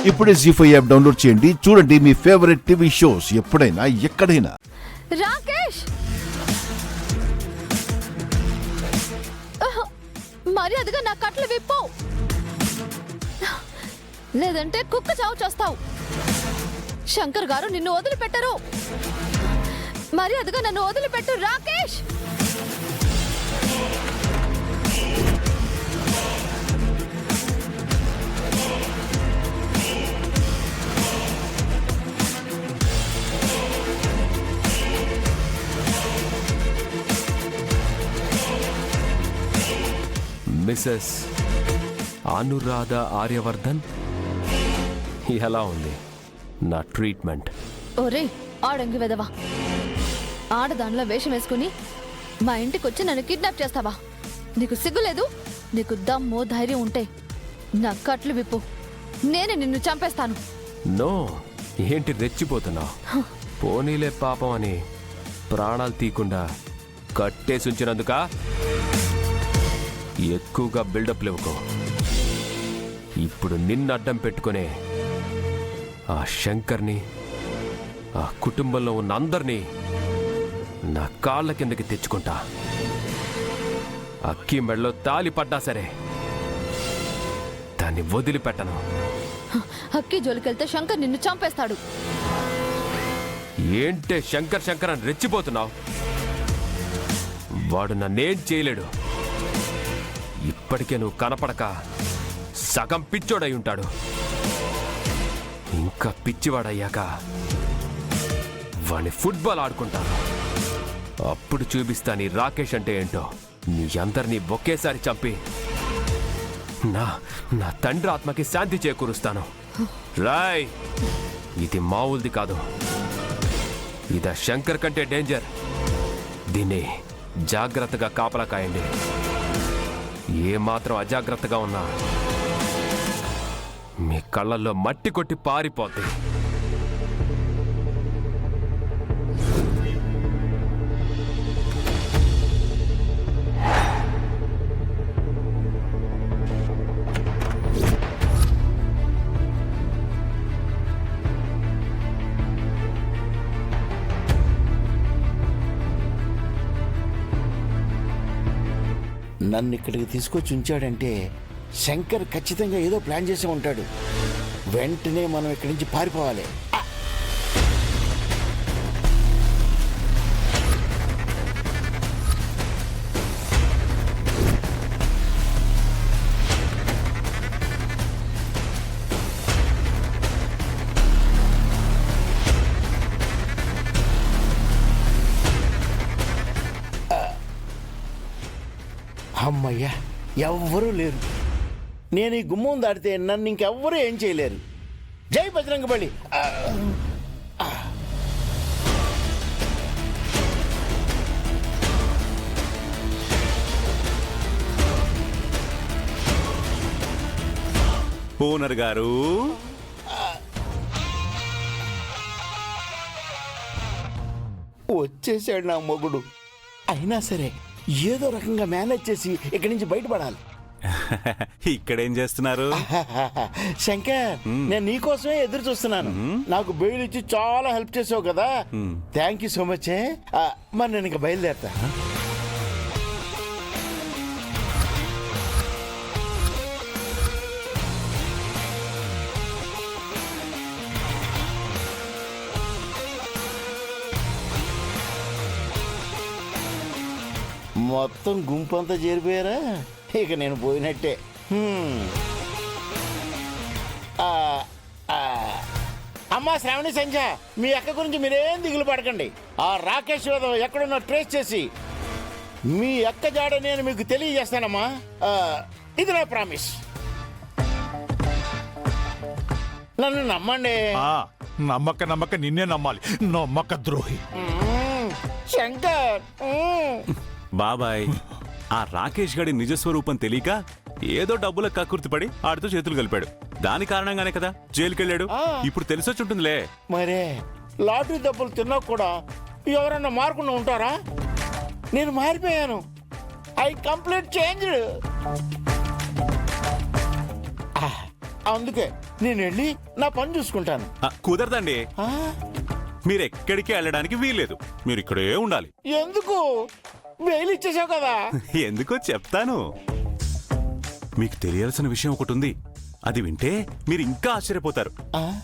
ఇప్పుడే జీ5 app download చేయండి. చూడండి మీ ఫేవరెట్ టీవీ షోస్ ఎప్పుడైనా ఎక్కడైనా. రాకేష్, మర్యాదగా నా కట్లు విప్పు, లేదంటే కుక్క చావు చేస్తావు. శంకర్ గారు నిన్ను వదిలిపెట్టరు. మర్యాదగా నన్ను వదిలిపెట్టు రాకేష్. మిసెస్ అనురాధ ఆర్యవర్ధన్, ఎలా ఉంది నా ట్రీట్మెంట్? ఓరే ఆడంగి వెదవా, ఆడదానిలో వేషం వేసుకుని మా ఇంటికి వచ్చి నన్ను కిడ్నాప్ చేస్తావా? నీకు సిగ్గులేదు? నీకు దమ్ము ధైర్యం ఉంటే నా కట్లు విప్పు, నేనే నిన్ను చంపేస్తాను. నో, ఏంటి రెచ్చిపోతున్నావు? పోనీలే పాపం అని ప్రాణాలు తీయకుండా కట్టేసుంచినందుక ఎక్కువగా బిల్డప్ లేవుకో. ఇప్పుడు నిన్ను అడ్డం పెట్టుకునే ఆ శంకర్ని, ఆ కుటుంబంలో ఉన్న అందరినీ నా కాళ్ళ కిందకి తెచ్చుకుంటా. అక్కి మెడలో తాలి పడ్డా సరే దాన్ని వదిలిపెట్టను. అక్కి జోలికెళ్తే శంకర్ నిన్ను చంపేస్తాడు. ఏంటే శంకర్ శంకర్ అని రెచ్చిపోతున్నావు? వాడు నన్నేం చేయలేడు. ఇప్పటికే నువ్వు కనపడక సగం పిచ్చోడై ఉంటాడు. ఇంకా పిచ్చివాడయ్యాక వాణ్ణి ఫుట్బాల్ ఆడుకుంటాను. అప్పుడు చూపిస్తా నీ రాకేష్ అంటే ఏంటో. నీ అందరినీ ఒకేసారి చంపి నా నా తండ్రి ఆత్మకి శాంతి చేకూరుస్తాను. రాయ్, ఇది మామూలుది కాదు. ఇదా శంకర్ కంటే డేంజర్. దీన్ని జాగ్రత్తగా కాపలా కాయండి. ఏమాత్రం అజాగ్రత్తగా ఉన్నా మీ కళ్ళల్లో మట్టి కొట్టి పారిపోద్ది. నన్ను ఇక్కడికి తీసుకొచ్చి ఉంచాడంటే శంకర్ ఖచ్చితంగా ఏదో ప్లాన్ చేసి ఉంటాడు. వెంటనే మనం ఇక్కడి నుంచి పారిపోవాలి. అమ్మయ్యా, ఎవ్వరూ లేరు. నేను ఈ గుమ్మం దాటితే నన్ను ఇంకెవ్వరూ ఏం చేయలేరు. జై బజరంగబలి. ఓనర్ గారు, వచ్చేసాడు నా మొగుడు. అయినా సరే ఏదో రకంగా మేనేజ్ చేసి ఇక్కడి నుంచి బయటపడాలి. ఇక్కడేం చేస్తున్నారు? శంకర్, నేను నీకోసమే ఎదురు చూస్తున్నాను. నాకు బెయిల్ ఇచ్చి చాలా హెల్ప్ చేసావు కదా. Thank you so much. మరి నేను ఇంకా బయలుదేరతా. మొత్తం గుంపంతా చేరిపోయారా? ఇక నేను పోయినట్టే. అమ్మా శ్రావణి, సంధ్య, మీ అక్క గురించి మీరేం దిగులు పడకండి. ఆ రాకేష్ ఎక్కడున్నా ట్రేస్ చేసి మీ అక్క జాడ నేను మీకు తెలియజేస్తానమ్మా. ఇది నా ప్రామిస్. నన్ను నమ్మండి. నమ్మక నిన్నే నమ్మాలి, నమ్మక ద్రోహి. శంకర్, బాబాయ్, ఆ రాకేష్ గడి నిజస్వరూపం తెలియక ఏదో డబ్బుల కక్కుర్తిపడి ఆడితో చేతులు కలిపాడు. దాని కారణంగానే కదా జైలుకెళ్ళాడు. ఇప్పుడు తెలిసొచ్చుంటుందిలే. మరే లాటరీ డబ్బులు తిన్నా కూడా ఎవరన్నా మారకుండా ఉంటారా? నేను మారిపోయాను. I complete changed. అందుకే నేను వెళ్ళి నా పని చూసుకుంటాను. కుదరదండి. ఆ? మీరు ఎక్కడికి వెళ్ళడానికి వీల్లేదు. మీరు ఇక్కడే ఉండాలి. ఎందుకు? బెయిల్ ఇచ్చేసావు కదా. ఎందుకో చెప్తాను. మీకు తెలియాల్సిన విషయం ఒకటి ఉంది. అది వింటే మీరు ఇంకా ఆశ్చర్యపోతారు. ఆ?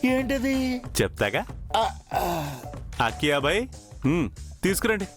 ఏంటది? చెప్తాగా. ఆ, ఆ. అక్కియాబాయ్ తీసుకురండి.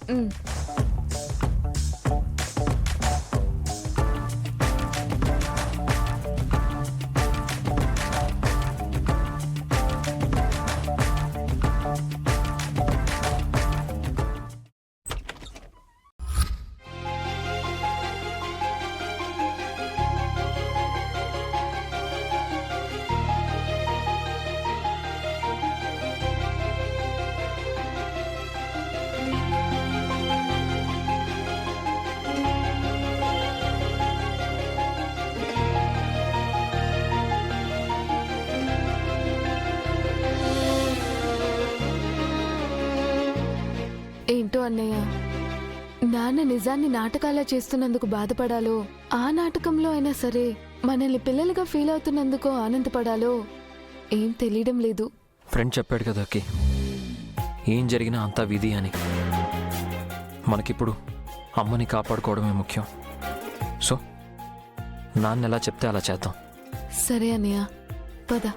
ఏంటో అన్నయ్య, నాన్న నిజాన్ని నాటకాలా చేస్తున్నందుకు బాధపడాలో, ఆ నాటకంలో అయినా సరే మనల్ని పిల్లలుగా ఫీల్ అవుతున్నందుకు ఆనందపడాలో ఏం తెలియడం లేదు. ఫ్రెండ్ చెప్పాడు కదా అక్కి, ఏం జరిగినా అంతా విధి అని. మనకిప్పుడు అమ్మని కాపాడుకోవడమే ముఖ్యం. సో నాన్న ఎలా చెప్తే అలా చేద్దాం. సరే అన్నయ్య, పద.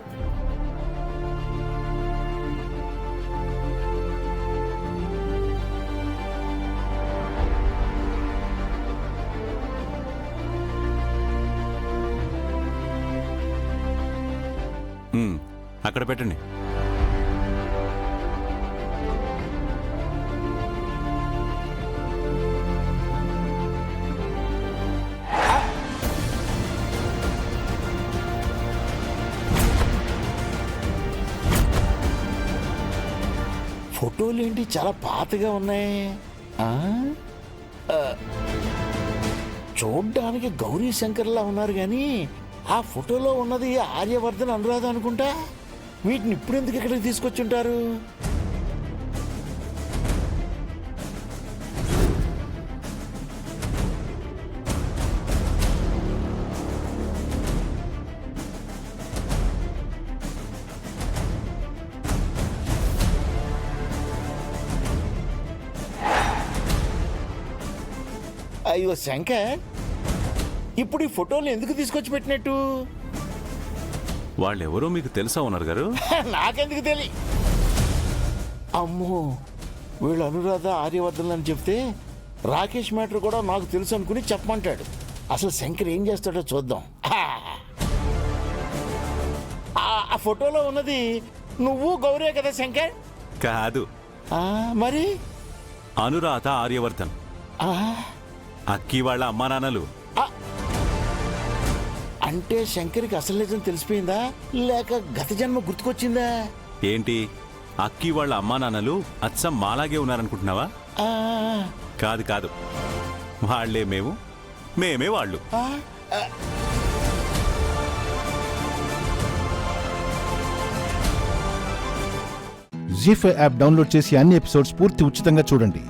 అక్కడ పెట్టండి. ఫోటోలు ఏంటి చాలా పాతగా ఉన్నాయి. ఆ? ఆ, చూడ్డానికి గౌరీ శంకర్లా ఉన్నారు కానీ ఆ ఫోటోలో ఉన్నది ఆర్యవర్ధన్ అనురాధ అనుకుంటా. వీటిని ఇప్పుడు ఎందుకు ఇక్కడికి తీసుకొచ్చుంటారు? అయ్యో శంకర్, ఇప్పుడు ఈ ఫోటోలు ఎందుకు తీసుకొచ్చి పెట్టినట్టు? వాళ్ళెవరో మీకు తెలుసా ఉన్నారు గారు? నాకెందుకు తెలియ. అమ్మో, వీళ్ళు అనురాధ ఆర్యవర్ధన్ అని చెప్తే రాకేష్ మ్యాటర్ కూడా నాకు తెలుసు అనుకుని చెప్పమంటాడు. అసలు శంకర్ ఏం చేస్తాడో చూద్దాం. ఆ ఫోటోలో ఉన్నది నువ్వు గౌరే కదా శంకర్? కాదు. మరి అనురాధ ఆర్యవర్ధన్. అక్కి వాళ్ళ అమ్మా నాన్నలు. అంటే శంకర్కి అసలు నిజం తెలిసిపోయిందా లేక గత జన్మ గుర్తుకొచ్చిందా ఏంటి? అక్కి వాళ్ళ అమ్మా నాన్నలు అచ్చం మాలాగే ఉన్నారనుకుంటున్నావా? కాదు కాదు, వాళ్లే మేము, మేమే వాళ్ళు. జీ5 యాప్ డౌన్లోడ్ చేసి అన్ని ఎపిసోడ్స్ పూర్తి ఉచితంగా చూడండి.